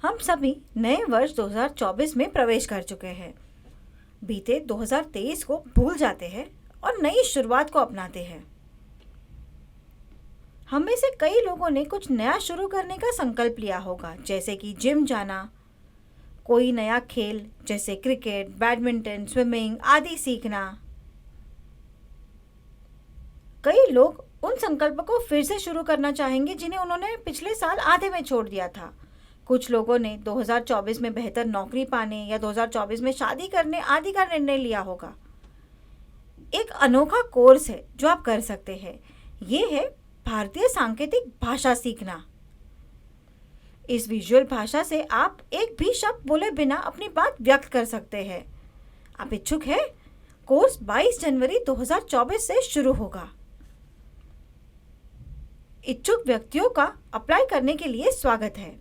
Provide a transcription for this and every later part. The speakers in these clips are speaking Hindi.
हम सभी नए वर्ष 2024 में प्रवेश कर चुके हैं। बीते 2023 को भूल जाते हैं और नई शुरुआत को अपनाते हैं। हम में से कई लोगों ने कुछ नया शुरू करने का संकल्प लिया होगा, जैसे कि जिम जाना, कोई नया खेल जैसे क्रिकेट, बैडमिंटन, स्विमिंग आदि सीखना। कई लोग उन संकल्पों को फिर से शुरू करना चाहेंगे जिन्हें उन्होंने पिछले साल आधे में छोड़ दिया था। कुछ लोगों ने 2024 में बेहतर नौकरी पाने या 2024 में शादी करने आदि का निर्णय लिया होगा। एक अनोखा कोर्स है जो आप कर सकते हैं। ये है भारतीय सांकेतिक भाषा सीखना। इस विजुअल भाषा से आप एक भी शब्द बोले बिना अपनी बात व्यक्त कर सकते हैं। आप इच्छुक हैं? कोर्स 22 जनवरी 2024 से शुरू होगा। इच्छुक व्यक्तियों का अप्लाई करने के लिए स्वागत है।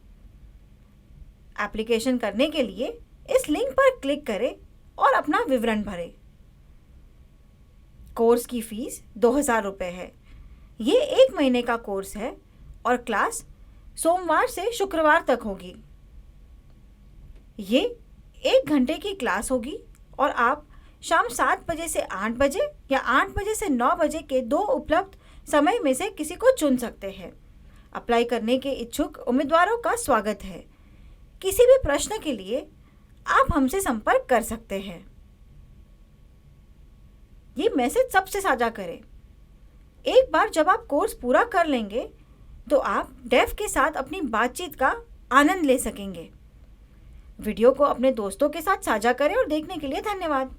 एप्लीकेशन करने के लिए इस लिंक पर क्लिक करें और अपना विवरण भरें। कोर्स की फीस 2000 रुपये है। ये 1 महीने का कोर्स है और क्लास सोमवार से शुक्रवार तक होगी। ये 1 घंटे की क्लास होगी और आप शाम 7 बजे से 8 बजे या 8 बजे से 9 बजे के 2 उपलब्ध समय में से किसी को चुन सकते हैं। अप्लाई करने के इच्छुक उम्मीदवारों का स्वागत है। किसी भी प्रश्न के लिए आप हमसे संपर्क कर सकते हैं। ये मैसेज सबसे साझा करें। एक बार जब आप कोर्स पूरा कर लेंगे तो आप डेफ के साथ अपनी बातचीत का आनंद ले सकेंगे। वीडियो को अपने दोस्तों के साथ साझा करें और देखने के लिए धन्यवाद।